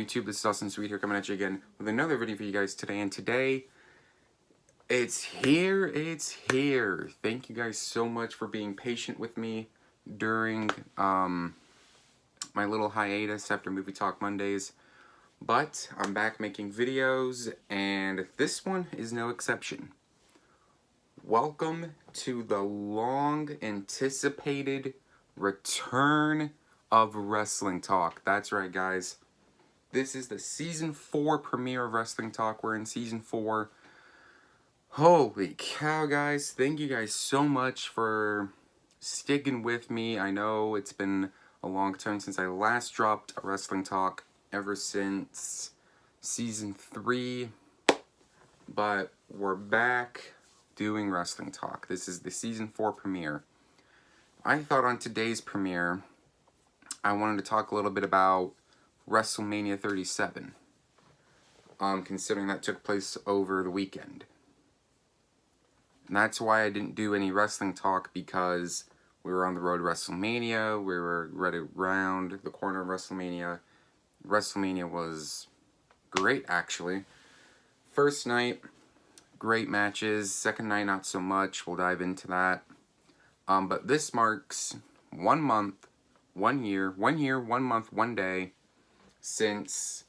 YouTube? This is Austin Sweet here, coming at you again with another video for you guys today. And today, it's here. Thank you guys so much for being patient with me during my little hiatus after Movie Talk Mondays. But I'm back making videos, and this one is no exception. Welcome to the long-anticipated return of Wrestling Talk. That's right, guys. This is the Season 4 premiere of Wrestling Talk. We're in Season 4. Holy cow, guys. Thank you guys so much for sticking with me. I know it's been a long time since I last dropped a Wrestling Talk, ever since Season 3. But we're back doing Wrestling Talk. This is the Season 4 premiere. I thought on today's premiere, I wanted to talk a little bit about WrestleMania 37, considering that took place over the weekend. And that's why I didn't do any Wrestling Talk, because we were on the road to WrestleMania, we were right around the corner of WrestleMania. WrestleMania was great, actually. First night, great matches. Second night, not so much. We'll dive into that. But this marks 1 month, 1 year, 1 month, 1 day since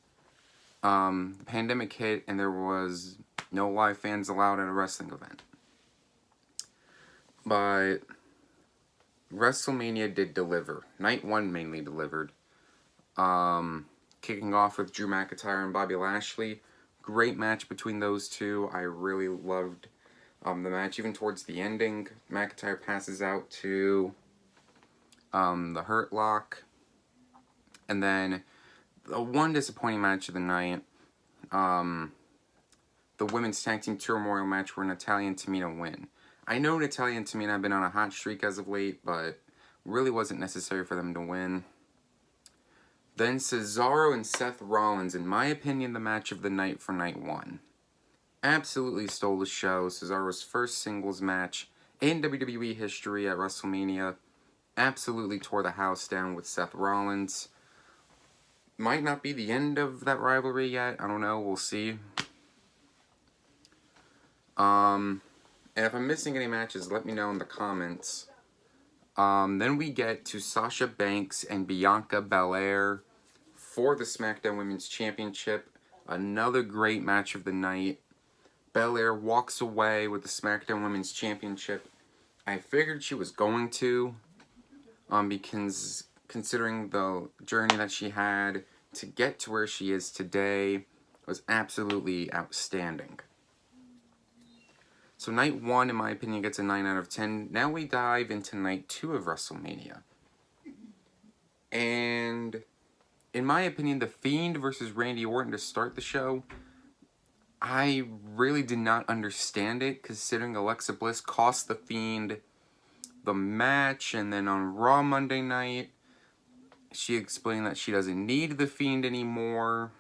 the pandemic hit and there was no live fans allowed at a wrestling event. But WrestleMania did deliver. Night 1 mainly delivered. Kicking off with Drew McIntyre and Bobby Lashley. Great match between those two. I really loved the match. Even towards the ending, McIntyre passes out to the Hurt Lock. And then the one disappointing match of the night, the women's tag team turmoil match where Natalya and Tamina win. I know Natalya and Tamina have been on a hot streak as of late, but really wasn't necessary for them to win. Then Cesaro and Seth Rollins, in my opinion, the match of the night for night 1. Absolutely stole the show. Cesaro's first singles match in WWE history at WrestleMania. Absolutely tore the house down with Seth Rollins. Might not be the end of that rivalry yet. I don't know. We'll see. And if I'm missing any matches, let me know in the comments. Then we get to Sasha Banks and Bianca Belair for the Smackdown Women's Championship. Another great match of the night. Belair walks away with the Smackdown Women's Championship. I figured she was going to, because considering the journey that she had to get to where she is today was absolutely outstanding. So night 1, in my opinion, gets a 9 out of 10. Now we dive into night 2 of WrestleMania. And in my opinion, the Fiend versus Randy Orton to start the show, I really did not understand it, considering Alexa Bliss cost the Fiend the match. And then on Raw Monday night, she explained that she doesn't need the Fiend anymore.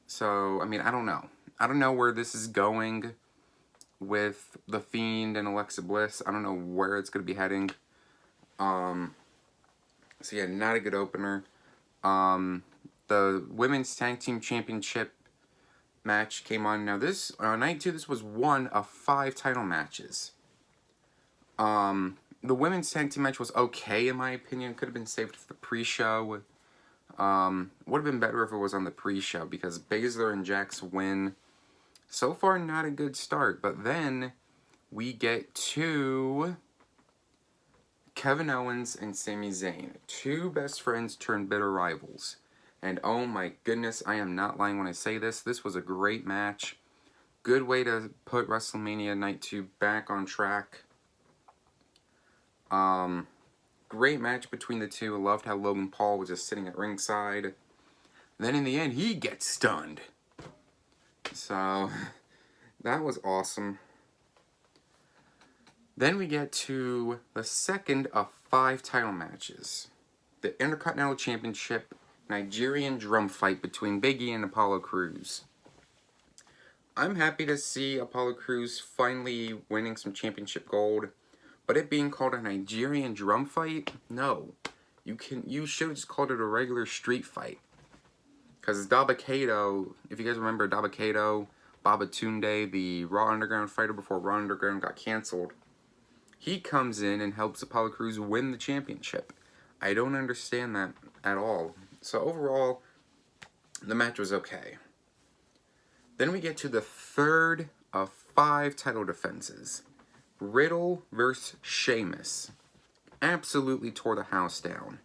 So, I mean, I don't know. I don't know where this is going with the Fiend and Alexa Bliss. I don't know where it's going to be heading. So yeah, not a good opener. The Women's Tag Team Championship match came on. Now this, night 2, this was 1 of 5 title matches. The Women's Tag Team match was okay, in my opinion. Could have been saved for the pre-show. Would have been better if it was on the pre-show, because Baszler and Jax win. So far, not a good start, but then we get to Kevin Owens and Sami Zayn, 2 best friends turned bitter rivals. And oh my goodness, I am not lying when I say this. This was a great match. Good way to put WrestleMania Night 2 back on track. Great match between the two. I loved how Logan Paul was just sitting at ringside. Then in the end, he gets stunned. So, that was awesome. Then we get to the second of 5 title matches. The Intercontinental Championship Nigerian drum fight between Big E and Apollo Crews. I'm happy to see Apollo Crews finally winning some championship gold. But it being called a Nigerian drum fight? No. You should have just called it a regular street fight. Because Dabba-Kato, if you guys remember Dabba-Kato, Babatunde, the Raw Underground fighter before Raw Underground got canceled, he comes in and helps Apollo Crews win the championship. I don't understand that at all. So overall, the match was okay. Then we get to the third of 5 title defenses. Riddle versus Sheamus. Absolutely tore the house down.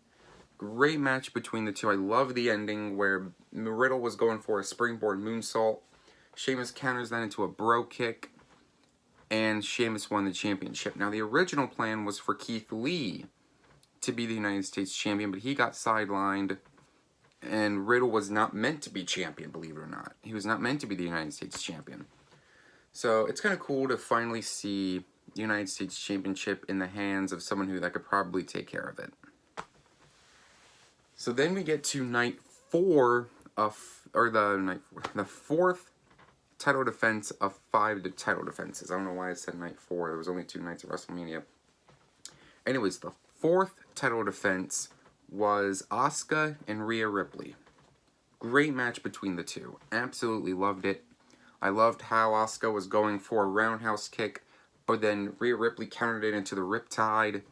Great match between the two. I love the ending where Riddle was going for a springboard moonsault. Sheamus counters that into a bro kick. And Sheamus won the championship. Now, the original plan was for Keith Lee to be the United States champion, but he got sidelined. And Riddle was not meant to be champion, believe it or not. He was not meant to be the United States champion. So, it's kind of cool to finally see the United States Championship in the hands of someone that could probably take care of it. So then we get to night 4 of, the fourth title defense of 5 title defenses. I don't know why I said night 4. There was only 2 nights of WrestleMania. Anyways, the 4th title defense was Asuka and Rhea Ripley. Great match between the two. Absolutely loved it. I loved how Asuka was going for a roundhouse kick, but then Rhea Ripley countered it into the Riptide,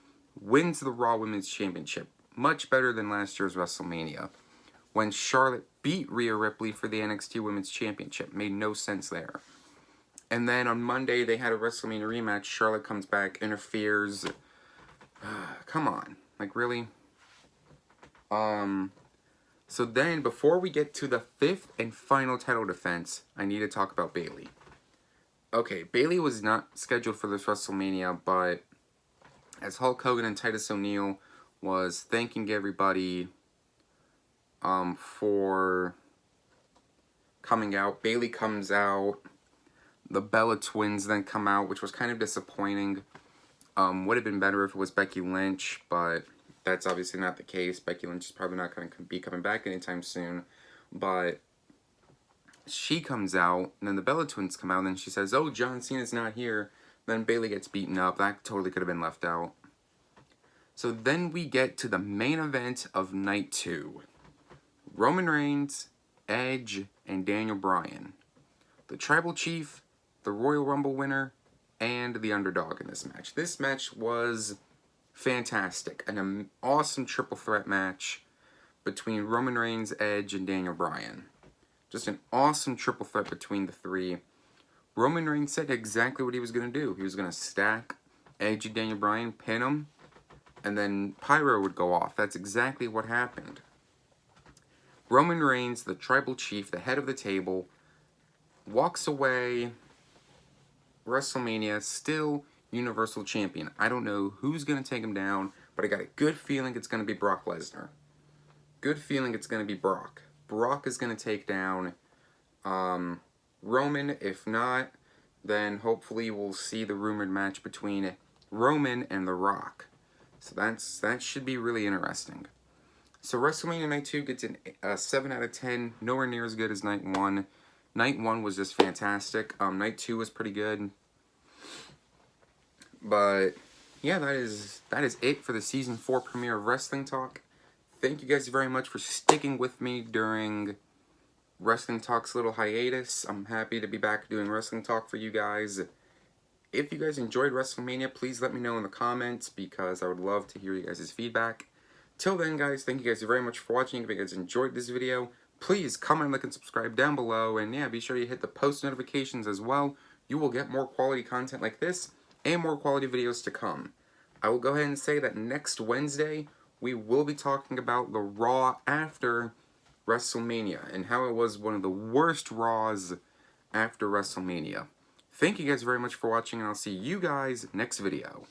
wins the Raw Women's Championship. Much better than last year's WrestleMania, when Charlotte beat Rhea Ripley for the NXT Women's Championship. Made no sense there. And then on Monday, they had a WrestleMania rematch. Charlotte comes back, interferes. Come on. Like, really? So then, before we get to the 5th and final title defense, I need to talk about Bayley. Okay, Bayley was not scheduled for this WrestleMania, but as Hulk Hogan and Titus O'Neil was thanking everybody for coming out, Bayley comes out. The Bella Twins then come out, which was kind of disappointing. Would have been better if it was Becky Lynch, but that's obviously not the case. Becky Lynch is probably not going to be coming back anytime soon. But she comes out, and then the Bella Twins come out, and then she says, "Oh, John Cena's not here." Then Bayley gets beaten up. That totally could have been left out. So then we get to the main event of night 2. Roman Reigns, Edge, and Daniel Bryan. The Tribal Chief, the Royal Rumble winner, and the underdog in this match. This match was fantastic. An awesome triple threat match between Roman Reigns, Edge, and Daniel Bryan. Just an awesome triple threat between the three. Roman Reigns said exactly what he was going to do. He was going to stack Edge and Daniel Bryan, pin him, and then Pyro would go off. That's exactly what happened. Roman Reigns, the Tribal Chief, the head of the table, walks away. WrestleMania, still Universal Champion. I don't know who's going to take him down, but I got a good feeling it's going to be Brock Lesnar. Good feeling it's going to be Brock. Brock is going to take down Roman. If not, then hopefully we'll see the rumored match between Roman and The Rock. So that should be really interesting. So WrestleMania Night 2 gets a 7 out of 10. Nowhere near as good as Night 1. Night 1 was just fantastic. Night 2 was pretty good. But yeah, that is it for the Season 4 premiere of Wrestling Talk. Thank you guys very much for sticking with me during Wrestling Talk's little hiatus. I'm happy to be back doing Wrestling Talk for you guys. If you guys enjoyed WrestleMania, please let me know in the comments, because I would love to hear you guys' feedback. Till then, guys, thank you guys very much for watching. If you guys enjoyed this video, please comment, like, and subscribe down below. And yeah, be sure you hit the post notifications as well. You will get more quality content like this and more quality videos to come. I will go ahead and say that next Wednesday, we will be talking about the Raw after WrestleMania and how it was one of the worst Raws after WrestleMania. Thank you guys very much for watching, and I'll see you guys next video.